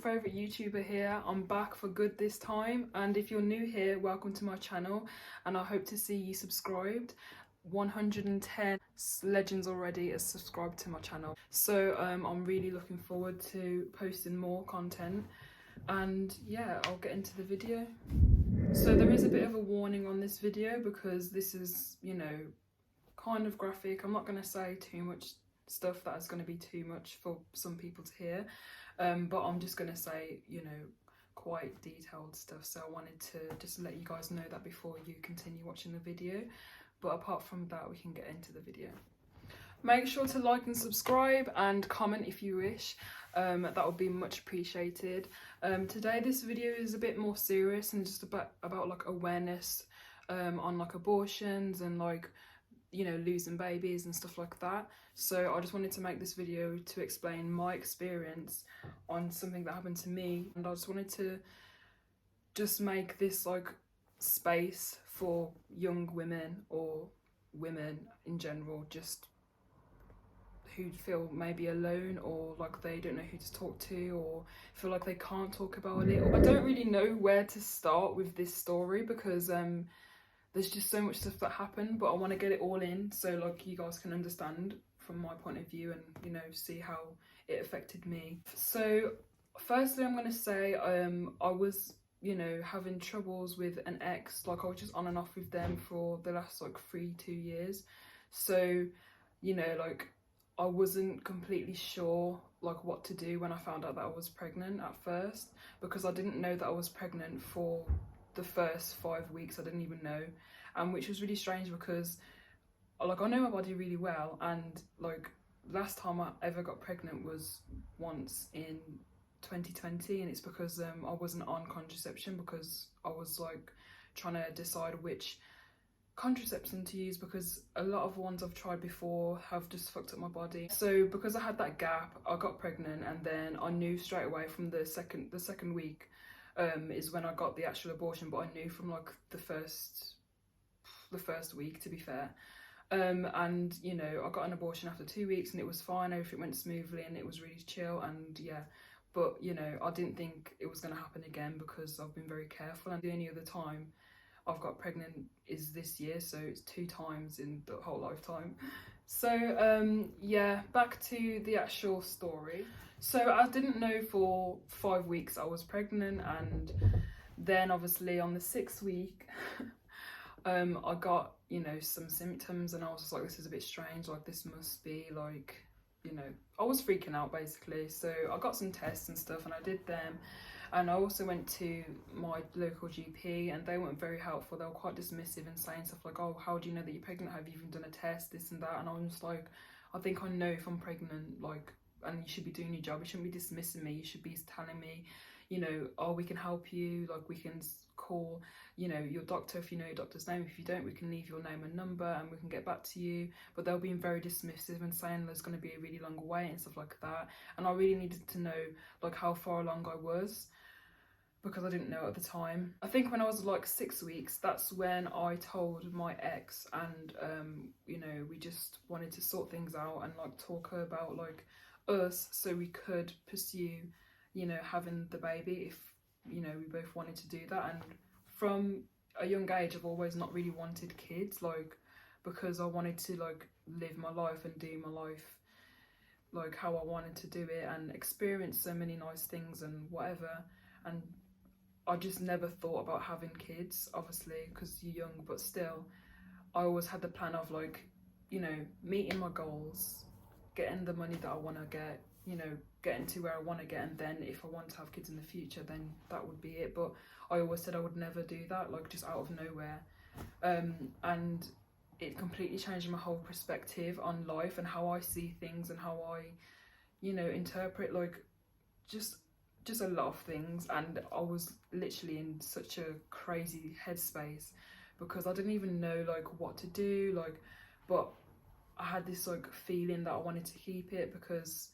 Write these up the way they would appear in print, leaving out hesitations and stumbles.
favourite YouTuber here. I'm back for good this time, and if you're new here, welcome to my channel, and I hope to see you subscribed. 110 legends already are subscribed to my channel, so I'm really looking forward to posting more content, and yeah, I'll get into the video. So there is a bit of a warning on this video because this is, you know, kind of graphic. I'm not going to say too much stuff that is going to be too much for some people to hear, but I'm just going to say, you know, quite detailed stuff. So I wanted to just let you guys know that before you continue watching the video. But apart from that, we can get into the video. Make sure to like and subscribe and comment if you wish. That would be much appreciated. Today this video is a bit more serious and just about like awareness on like abortions and like, you know, losing babies and stuff like that. So I just wanted to make this video to explain my experience on something that happened to me, and I just wanted to just make this like space for young women or women in general, just who feel maybe alone or like they don't know who to talk to or feel like they can't talk about it. I don't really know where to start with this story because there's just so much stuff that happened, but I want to get it all in so like you guys can understand from my point of view and, you know, see how it affected me. So firstly, I'm going to say I was, you know, having troubles with an ex. Like I was just on and off with them for the last like 2 years. So, you know, like I wasn't completely sure like what to do when I found out that I was pregnant at first, because I didn't know that I was pregnant for the first 5 weeks. I didn't even know, and which was really strange because like I know my body really well, and like last time I ever got pregnant was once in 2020, and it's because I wasn't on contraception because I was like trying to decide which contraception to use because a lot of ones I've tried before have just fucked up my body. So because I had that gap, I got pregnant, and then I knew straight away from the second week is when I got the actual abortion, but I knew from like the first week, to be fair. And you know, I got an abortion after 2 weeks and it was fine, everything went smoothly and it was really chill, and yeah, but you know, I didn't think it was going to happen again because I've been very careful, and the only other time I've got pregnant is this year, so it's 2 times in the whole lifetime. So yeah, back to the actual story. So I didn't know for 5 weeks I was pregnant, and then obviously on the 6th week I got, you know, some symptoms, and I was just like, this is a bit strange, like this must be like, you know, I was freaking out basically. So I got some tests and stuff and I did them, and I also went to my local GP and they weren't very helpful. They were quite dismissive and saying stuff like, oh, how do you know that you're pregnant, have you even done a test, this and that. And I was just like, I think I know if I'm pregnant, like, and you should be doing your job, you shouldn't be dismissing me, you should be telling me, you know, oh, we can help you, like we can call, you know, your doctor if you know your doctor's name. If you don't, we can leave your name and number and we can get back to you. But they'll be very dismissive and saying there's going to be a really long wait and stuff like that. And I really needed to know like how far along I was, because I didn't know at the time. I think when I was like 6 weeks, that's when I told my ex, and you know, we just wanted to sort things out and like talk about like us so we could pursue, you know, having the baby if, you know, we both wanted to do that. And from a young age I've always not really wanted kids, like because I wanted to like live my life and do my life like how I wanted to do it and experience so many nice things and whatever. And I just never thought about having kids, obviously because you're young, but still I always had the plan of like, you know, meeting my goals, getting the money that I want to get, you know, getting to where I want to get, and then if I want to have kids in the future, then that would be it. But I always said I would never do that, like just out of nowhere. And it completely changed my whole perspective on life and how I see things and how I, you know, interpret like just a lot of things. And I was literally in such a crazy headspace because I didn't even know like what to do, like, but I had this like feeling that I wanted to keep it because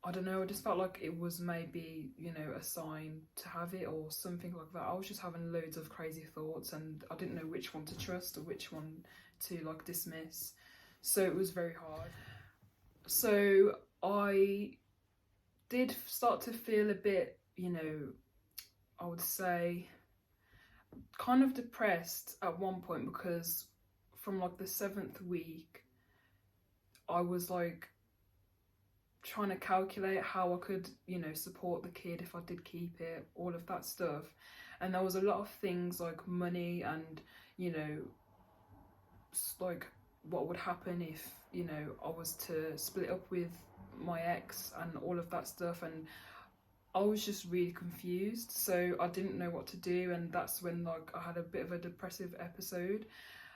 I don't know, I just felt like it was maybe, you know, a sign to have it or something like that. I was just having loads of crazy thoughts and I didn't know which one to trust or which one to like dismiss. So it was very hard. So I did start to feel a bit you know, I would say kind of depressed at one point, because from like the 7th week I was like trying to calculate how I could, you know, support the kid if I did keep it, all of that stuff. And there was a lot of things like money and, you know, like what would happen if, you know, I was to split up with my ex and all of that stuff. And I was just really confused, so I didn't know what to do. And that's when like I had a bit of a depressive episode,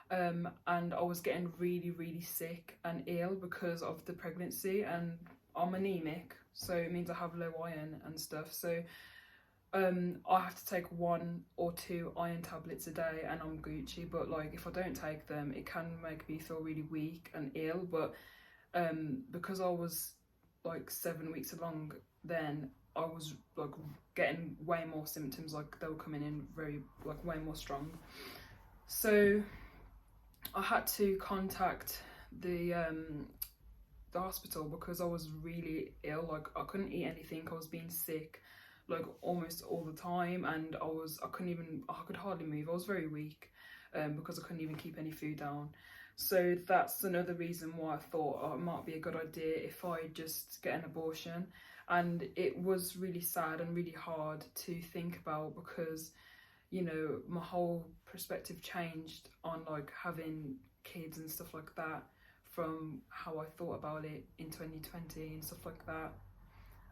and I was getting really sick and ill because of the pregnancy. And I'm anemic, so it means I have low iron and stuff. So I have to take 1 or 2 iron tablets a day, and I'm Gucci. But like if I don't take them, it can make me feel really weak and ill. But because I was like 7 weeks along, then I was like getting way more symptoms, like they were coming in very like way more strong. So I had to contact the hospital because I was really ill. Like I couldn't eat anything. I was being sick like almost all the time, and I could hardly move. I was very weak because I couldn't even keep any food down. So that's another reason why I thought, oh, it might be a good idea if I just get an abortion. And it was really sad and really hard to think about, because, you know, my whole perspective changed on like having kids and stuff like that from how I thought about it in 2020 and stuff like that.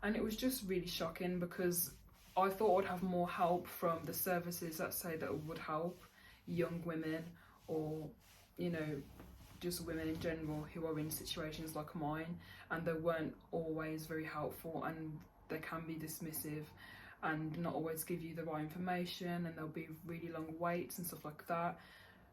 And it was just really shocking, because I thought I'd have more help from the services that say that would help young women, or, you know, just women in general who are in situations like mine, and they weren't always very helpful, and they can be dismissive and not always give you the right information, and there'll be really long waits and stuff like that.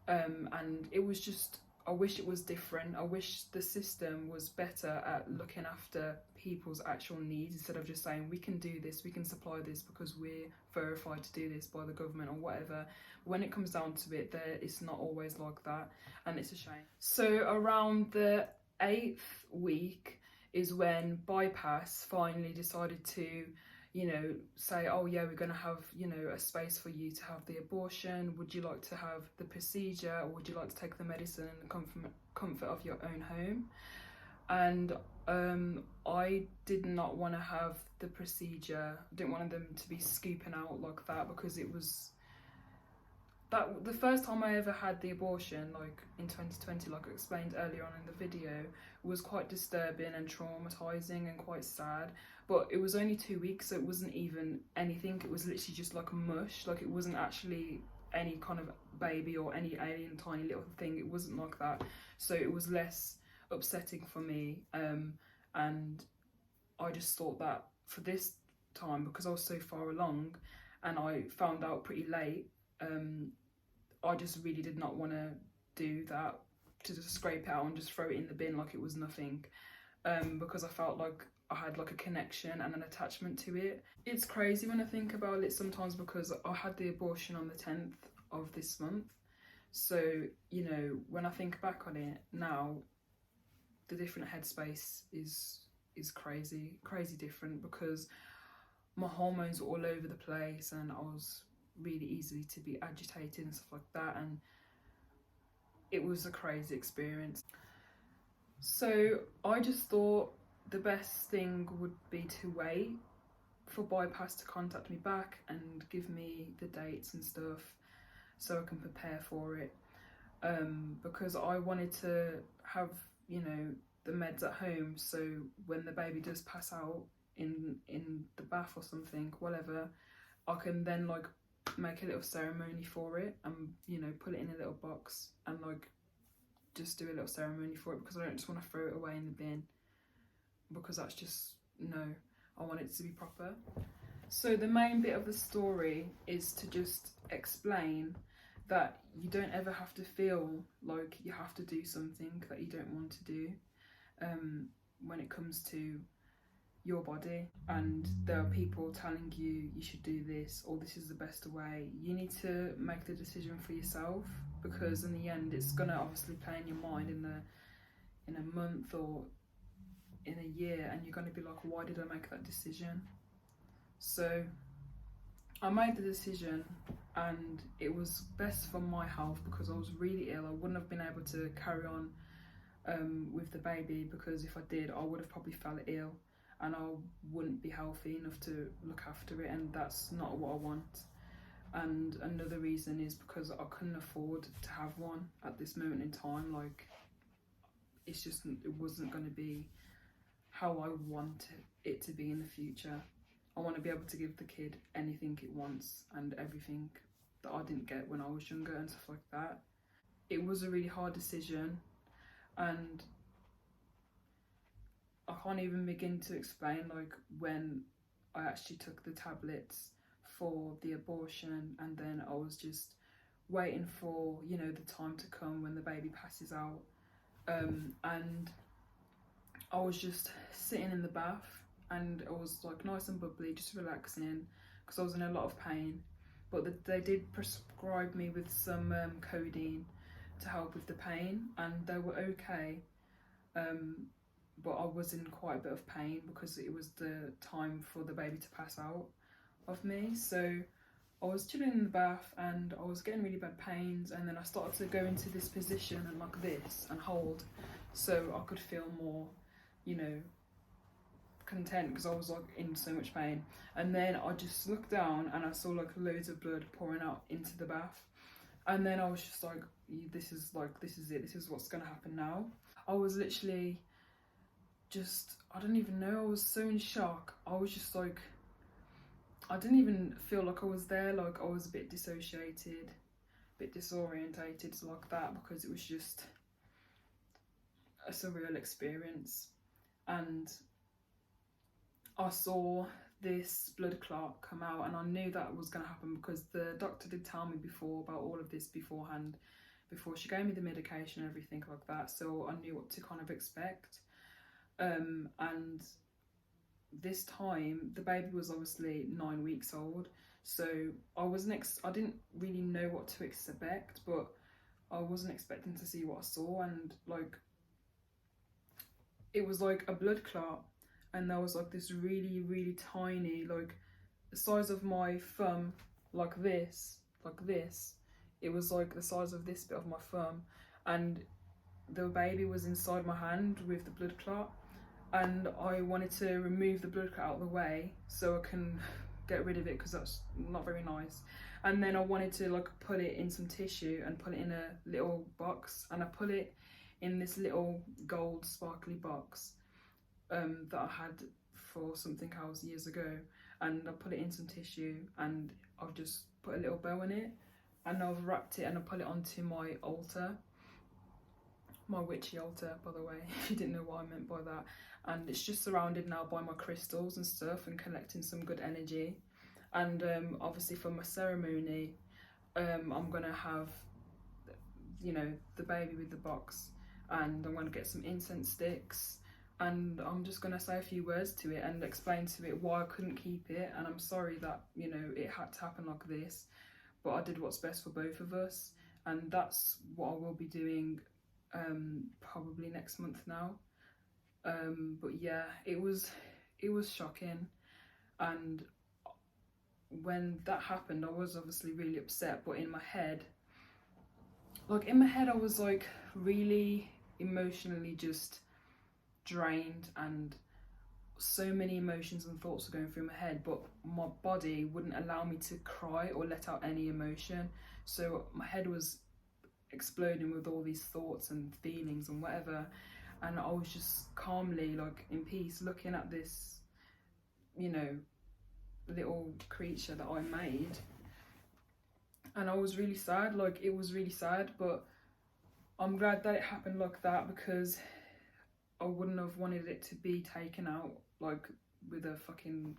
And it was just, I wish it was different. I wish the system was better at looking after people's actual needs, instead of just saying we can do this, we can supply this because we're verified to do this by the government or whatever. When it comes down to it, it's not always like that, and it's a shame. So around the 8th week is when Bpas finally decided to, you know, say, oh yeah, we're going to have, you know, a space for you to have the abortion. Would you like to have the procedure, or would you like to take the medicine in the comfort of your own home? And I did not want to have the procedure. I didn't want them to be scooping out like that, because it was that the first time I ever had the abortion, like in 2020, like I explained earlier on in the video, was quite disturbing and traumatizing and quite sad. But it was only 2 weeks, so it wasn't even anything. It was literally just like a mush. Like it wasn't actually any kind of baby or any alien tiny little thing. It wasn't like that. So it was less upsetting for me. And I just thought that for this time, because I was so far along and I found out pretty late, I just really did not want to do that, to just scrape it out and just throw it in the bin like it was nothing, because I felt like I had like a connection and an attachment to it. It's crazy when I think about it sometimes, because I had the abortion on the 10th of this month. So, you know, when I think back on it now, the different headspace is crazy different, because my hormones were all over the place and I was really easily to be agitated and stuff like that, and it was a crazy experience. So I just thought the best thing would be to wait for Bpas to contact me back and give me the dates and stuff so I can prepare for it, because I wanted to have, you know, the meds at home, so when the baby does pass out in the bath or something, whatever, I can then like make a little ceremony for it and, you know, put it in a little box and like just do a little ceremony for it, because I don't just want to throw it away in the bin, because that's just, no, I want it to be proper. So the main bit of the story is to just explain that you don't ever have to feel like you have to do something that you don't want to do, when it comes to your body, and there are people telling you you should do this or this is the best way. You need to make the decision for yourself, because in the end it's gonna obviously play in your mind in a month or in a year, and you're gonna be like, why did I make that decision? So I made the decision, and it was best for my health because I was really ill. I wouldn't have been able to carry on with the baby, because if I did, I would have probably fell ill and I wouldn't be healthy enough to look after it, and that's not what I want. And another reason is because I couldn't afford to have one at this moment in time. Like, it's just, it wasn't going to be how I want it to be in the future. I want to be able to give the kid anything it wants and everything that I didn't get when I was younger and stuff like that. It was a really hard decision, and I can't even begin to explain like when I actually took the tablets for the abortion, and then I was just waiting for, you know, the time to come when the baby passes out. And I was just sitting in the bath, and I was like nice and bubbly, just relaxing because I was in a lot of pain. But they did prescribe me with some codeine to help with the pain, and they were okay. But I was in quite a bit of pain because it was the time for the baby to pass out of me. So I was chilling in the bath and I was getting really bad pains, and then I started to go into this position and like this and hold, so I could feel more, you know, content because I was like in so much pain. And then I just looked down and I saw like loads of blood pouring out into the bath, and then I was just like, this is it, this is what's gonna happen now. I was literally just, I don't even know, I was so in shock. I was just like, I didn't even feel like I was there. Like, I was a bit dissociated, a bit disorientated like that, because it was just a surreal experience. And I saw this blood clot come out, and I knew that was going to happen because the doctor did tell me before about all of this beforehand, before she gave me the medication and everything like that, so I knew what to kind of expect. And this time the baby was obviously 9 weeks old, so I didn't really know what to expect, but I wasn't expecting to see what I saw. And like, it was like a blood clot, and there was like this really, really tiny, like the size of my thumb, like this, it was like the size of this bit of my thumb, and the baby was inside my hand with the blood clot, and I wanted to remove the blood clot out of the way so I can get rid of it because that's not very nice. And then I wanted to like put it in some tissue and put it in a little box, and I put it in this little gold sparkly box that I had for something else years ago, and I put it in some tissue and I've just put a little bow in it, and I've wrapped it and I put it onto my altar, my witchy altar, by the way, if you didn't know what I meant by that. And it's just surrounded now by my crystals and stuff and collecting some good energy. And obviously for my ceremony, I'm gonna have, you know, the baby with the box, and I'm gonna get some incense sticks, and I'm just gonna say a few words to it and explain to it why I couldn't keep it, and I'm sorry that, you know, it had to happen like this, but I did what's best for both of us. And that's what I will be doing probably next month now. But yeah, it was shocking. And when that happened, I was obviously really upset, but in my head I was like really emotionally just drained, and so many emotions and thoughts were going through my head, but my body wouldn't allow me to cry or let out any emotion. So my head was exploding with all these thoughts and feelings and whatever, and I was just calmly, like in peace, looking at this, you know, little creature that I made. And I was really sad, like it was really sad, but I'm glad that it happened like that, because I wouldn't have wanted it to be taken out like with a fucking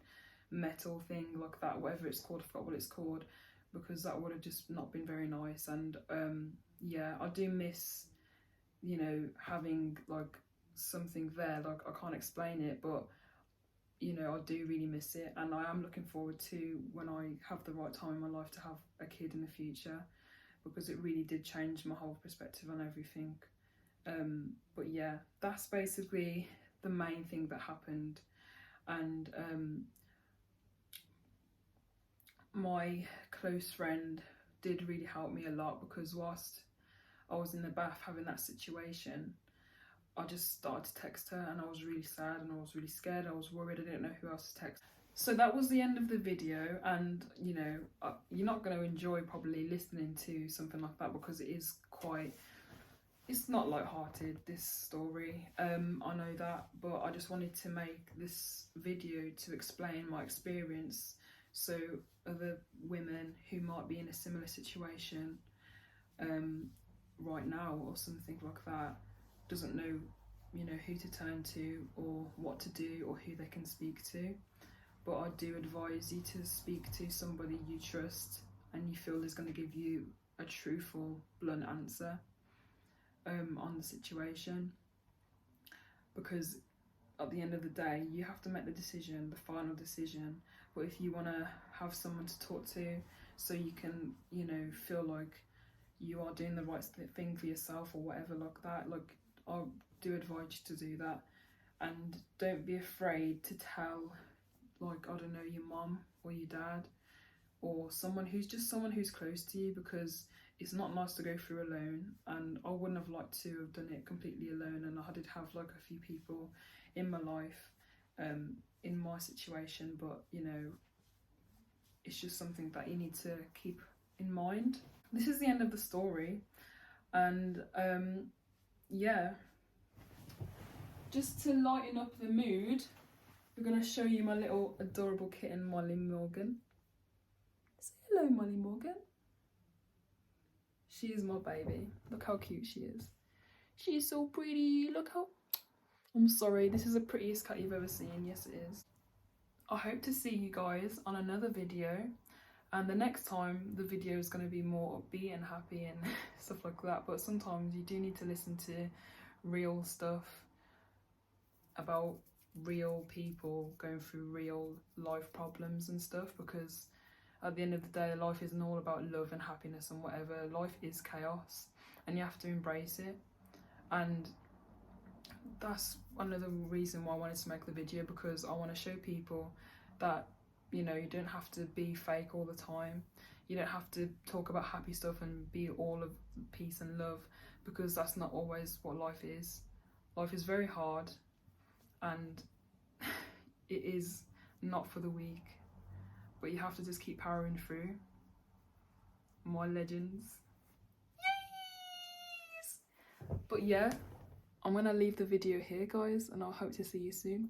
metal thing like that, whatever it's called, I forgot what it's called, because that would have just not been very nice. And yeah, I do miss, you know, having like something there, like I can't explain it, but you know, I do really miss it, and I am looking forward to when I have the right time in my life to have a kid in the future, because it really did change my whole perspective on everything. But yeah, that's basically the main thing that happened. And my close friend did really help me a lot, because whilst I was in the bath having that situation, I just started to text her, and I was really sad and I was really scared. I was worried. I didn't know who else to text. So that was the end of the video, and you know, you're not going to enjoy probably listening to something like that, because it is quite, it's not light-hearted, this story. I know that, but I just wanted to make this video to explain my experience, so other women who might be in a similar situation right now or something like that doesn't know, you know, who to turn to or what to do or who they can speak to. But I do advise you to speak to somebody you trust and you feel is going to give you a truthful, blunt answer on the situation, because at the end of the day you have to make the decision, the final decision. But if you want to have someone to talk to, so you can, you know, feel like you are doing the right thing for yourself or whatever like that, like, I do advise you to do that. And don't be afraid to tell, like, I don't know, your mum or your dad or someone who's close to you, because it's not nice to go through alone, and I wouldn't have liked to have done it completely alone. And I did have like a few people in my life in my situation, but you know, it's just something that you need to keep in mind. This is the end of the story, and yeah, just to lighten up the mood, we're going to show you my little adorable kitten, Molly Morgan. Say hello, Molly Morgan. She is my baby. Look how cute she is. She is so pretty. Look how... I'm sorry, this is the prettiest cat you've ever seen. Yes, it is. I hope to see you guys on another video. And the next time, the video is going to be more upbeat and happy and stuff like that. But sometimes you do need to listen to real stuff about real people going through real life problems and stuff, because at the end of the day, life isn't all about love and happiness and whatever. Life is chaos and you have to embrace it. And that's another reason why I wanted to make the video, because I want to show people that, you know, you don't have to be fake all the time. You don't have to talk about happy stuff and be all of peace and love, because that's not always what life is. Life is very hard, and it is not for the weak, but you have to just keep powering through. My legends. Yes! But yeah, I'm gonna leave the video here, guys, and I hope to see you soon.